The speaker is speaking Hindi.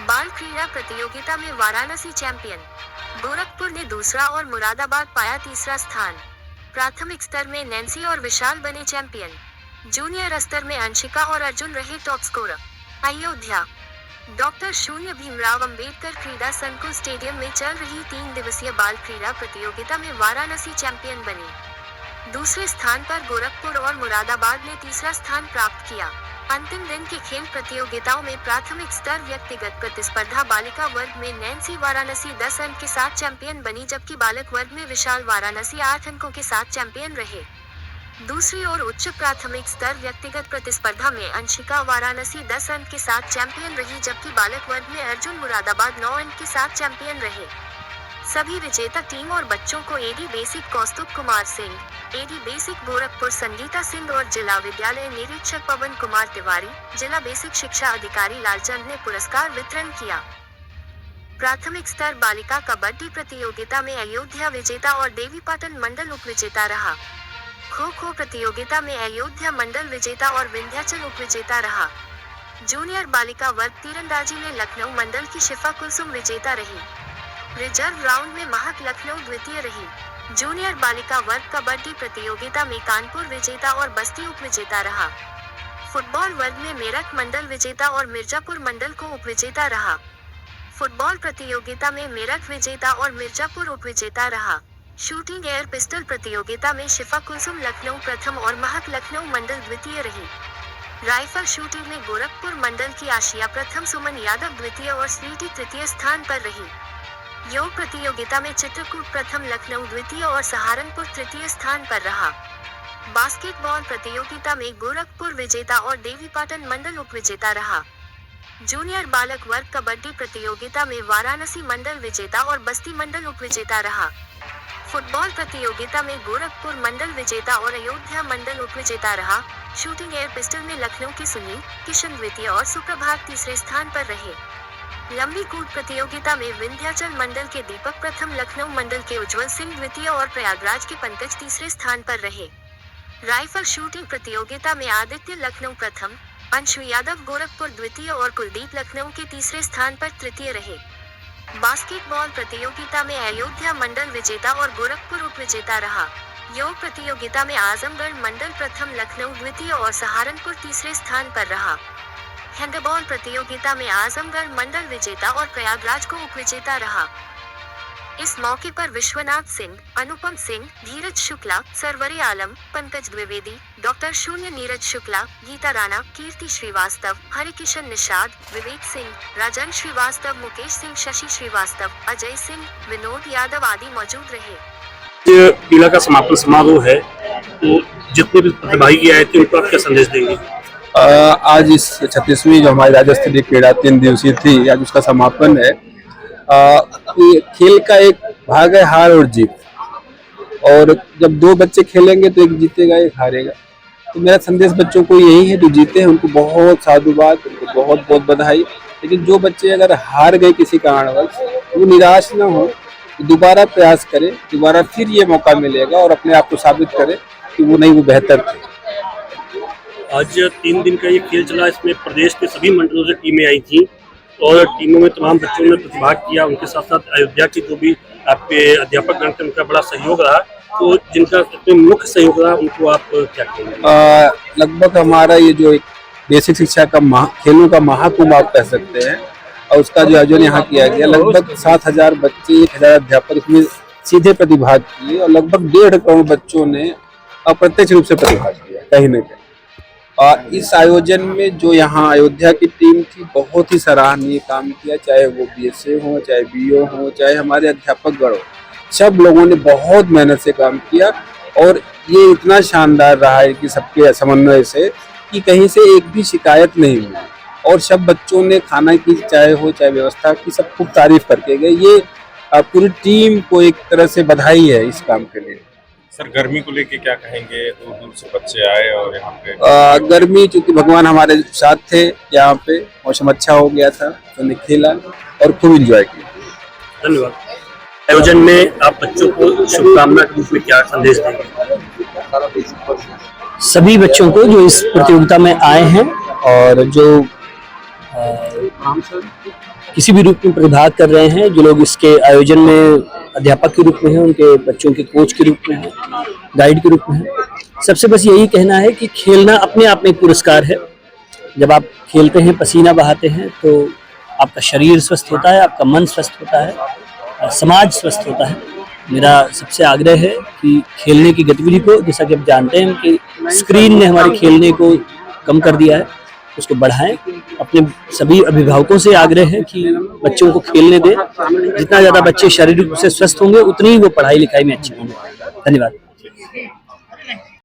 बाल क्रीड़ा प्रतियोगिता में वाराणसी चैंपियन। गोरखपुर ने दूसरा और मुरादाबाद पाया तीसरा स्थान। प्राथमिक स्तर में नैन्सी और विशाल बने चैंपियन। जूनियर स्तर में अंशिका और अर्जुन रहे टॉप स्कोरर। अयोध्या डॉक्टर शून्य भीमराव अंबेडकर क्रीड़ा संकुल स्टेडियम में चल रही 3 दिवसीय बाल क्रीड़ा प्रतियोगिता में वाराणसी चैंपियन बनी। दूसरे स्थान पर गोरखपुर और मुरादाबाद ने तीसरा स्थान प्राप्त किया। अंतिम दिन के खेल प्रतियोगिताओं में प्राथमिक स्तर व्यक्तिगत प्रतिस्पर्धा बालिका वर्ग में नैन्सी वाराणसी 10 अंक के साथ चैंपियन बनी, जबकि बालक वर्ग में विशाल वाराणसी 8 अंकों के साथ चैंपियन रहे। दूसरी ओर उच्च प्राथमिक स्तर व्यक्तिगत प्रतिस्पर्धा में अंशिका वाराणसी 10 अंक के साथ चैंपियन रही, जबकि बालक वर्ग में अर्जुन मुरादाबाद 9 अंक के साथ चैंपियन रहे। सभी विजेता टीम और बच्चों को एडी बेसिक कौस्तुभ कुमार सिंह, एडी बेसिक गोरखपुर संगीता सिंह और जिला विद्यालय निरीक्षक पवन कुमार तिवारी, जिला बेसिक शिक्षा अधिकारी लालचंद ने पुरस्कार वितरण किया। प्राथमिक स्तर बालिका कबड्डी प्रतियोगिता में अयोध्या विजेता और देवीपाटन मंडल उपविजेता रहा। खो खो प्रतियोगिता में अयोध्या मंडल विजेता और विंध्याचल उपविजेता रहा। जूनियर बालिका वर्ग तीरंदाजी में लखनऊ मंडल की शिफा कुलसुम विजेता रही। रिजर्व राउंड में महक लखनऊ द्वितीय रही। जूनियर बालिका वर्ग कबड्डी प्रतियोगिता में कानपुर विजेता और बस्ती उपविजेता रहा। फुटबॉल वर्ग में मेरठ मंडल विजेता और मिर्जापुर मंडल को उपविजेता रहा। फुटबॉल प्रतियोगिता में मेरठ विजेता और मिर्जापुर उपविजेता रहा। शूटिंग एयर पिस्टल प्रतियोगिता में शिफा कुलसुम लखनऊ प्रथम और महक लखनऊ मंडल द्वितीय रही। राइफल शूटिंग में गोरखपुर मंडल की आशिया प्रथम, सुमन यादव द्वितीय और स्वीटी तृतीय स्थान पर रही। योग प्रतियोगिता में चित्रकूट प्रथम, लखनऊ द्वितीय और सहारनपुर तृतीय स्थान पर रहा। बास्केटबॉल प्रतियोगिता में गोरखपुर विजेता और देवीपाटन मंडल उपविजेता रहा। जूनियर बालक वर्ग कबड्डी प्रतियोगिता में वाराणसी मंडल विजेता और बस्ती मंडल उपविजेता रहा। फुटबॉल प्रतियोगिता में गोरखपुर मंडल विजेता और अयोध्या मंडल उपविजेता रहा। शूटिंग एयर पिस्टल में लखनऊ के सुनील किशन द्वितीय और सुप्रभात तीसरे स्थान पर रहे। लंबी कूद प्रतियोगिता में विंध्याचल मंडल के दीपक प्रथम, लखनऊ मंडल के उज्जवल सिंह द्वितीय और प्रयागराज के पंकज तीसरे स्थान पर रहे। राइफल शूटिंग प्रतियोगिता में आदित्य लखनऊ प्रथम, अंशु यादव गोरखपुर द्वितीय और कुलदीप लखनऊ के तीसरे स्थान पर तृतीय रहे। बास्केटबॉल प्रतियोगिता में अयोध्या मंडल विजेता और गोरखपुर उपविजेता रहा। योग प्रतियोगिता में आजमगढ़ मंडल प्रथम, लखनऊ द्वितीय और सहारनपुर तीसरे स्थान पर रहा। हैंडबॉल प्रतियोगिता में आजमगढ़ मंडल विजेता और प्रयागराज को उपविजेता रहा। इस मौके पर विश्वनाथ सिंह, अनुपम सिंह, धीरज शुक्ला, सरवरे आलम, पंकज द्विवेदी, डॉक्टर शून्य नीरज शुक्ला, गीता राणा, कीर्ति श्रीवास्तव, हरिकिशन निषाद, विवेक सिंह, राजन श्रीवास्तव, मुकेश सिंह, शशि श्रीवास्तव, अजय सिंह, विनोद यादव आदि मौजूद रहे। पीला का समापन समारोह है, तो जितने भी प्रतिभागी आए थे उनको आप क्या संदेश देंगे? आज इस 36वीं जो हमारी राज्य स्तरीय क्रीड़ा 3 दिवसीय थी, आज उसका समापन है। खेल का एक भाग है हार और जीत, और जब 2 बच्चे खेलेंगे तो एक जीतेगा एक हारेगा। तो मेरा संदेश बच्चों को यही है, जो जीते हैं उनको बहुत साधुवाद, उनको बहुत बहुत बधाई। लेकिन जो बच्चे अगर हार गए किसी कारणवश, वो निराश ना हो, दोबारा प्रयास करें, दोबारा फिर ये मौका मिलेगा और अपने आप को साबित करें कि वो नहीं, वो बेहतर थे। आज 3 दिन का ये खेल चला, इसमें प्रदेश के सभी मंडलों से टीमें आई थी और टीमों में तमाम बच्चों ने प्रतिभाग किया। उनके साथ साथ अयोध्या की जो भी आपके अध्यापक गण थे उनका बड़ा सहयोग रहा। तो जिनका मुख्य सहयोग रहा उनको आप क्या कहेंगे? लगभग हमारा ये जो एक बेसिक शिक्षा का खेलों का महाकुंभ आप कह सकते हैं, और उसका जो आयोजन यहाँ किया गया, लगभग 7000 बच्चे, 1000 अध्यापक इसमें सीधे प्रतिभाग किए और लगभग 1.5 करोड़ बच्चों ने अप्रत्यक्ष रूप से प्रतिभाग किया कहीं न कहीं। इस आयोजन में जो यहाँ अयोध्या की टीम थी, बहुत ही सराहनीय काम किया, चाहे वो BSA हो, चाहे BO हो, चाहे हमारे अध्यापक गण हो, सब लोगों ने बहुत मेहनत से काम किया। और ये इतना शानदार रहा है कि सबके समन्वय से कि कहीं से एक भी शिकायत नहीं हुई, और सब बच्चों ने खाना की चाहे हो चाहे व्यवस्था की, सब खूब तारीफ करके गए। ये पूरी टीम को एक तरह से बधाई है इस काम के लिए। सर, गर्मी को लेके क्या कहेंगे? दूर दूर से बच्चे आए और यहाँ पे गर्मी, चूंकि भगवान हमारे साथ थे, यहाँ पे मौसम अच्छा हो गया था, तो हमने खेला और खूब एंजॉय किया। धन्यवाद। आयोजन में आप बच्चों को शुभकामना के रूप में क्या संदेश देंगे? सभी बच्चों को जो इस प्रतियोगिता में आए हैं और जो किसी भी रूप में प्रतिभाग कर रहे हैं। जो लोग इसके आयोजन में अध्यापक के रूप में हैं, उनके बच्चों के कोच के रूप में हैं, गाइड के रूप में हैं, सबसे बस यही कहना है कि खेलना अपने आप में एक पुरस्कार है। जब आप खेलते हैं, पसीना बहाते हैं, तो आपका शरीर स्वस्थ होता है, आपका मन स्वस्थ होता है, समाज स्वस्थ होता है। मेरा सबसे आग्रह है कि खेलने की गतिविधि को, जैसा कि आप जानते हैं कि स्क्रीन ने हमारे खेलने को कम कर दिया है, उसको बढ़ाएं। अपने सभी अभिभावकों से आग्रह है कि बच्चों को खेलने दें। जितना ज़्यादा बच्चे शारीरिक रूप से स्वस्थ होंगे, उतनी ही वो पढ़ाई लिखाई में अच्छे होंगे। धन्यवाद।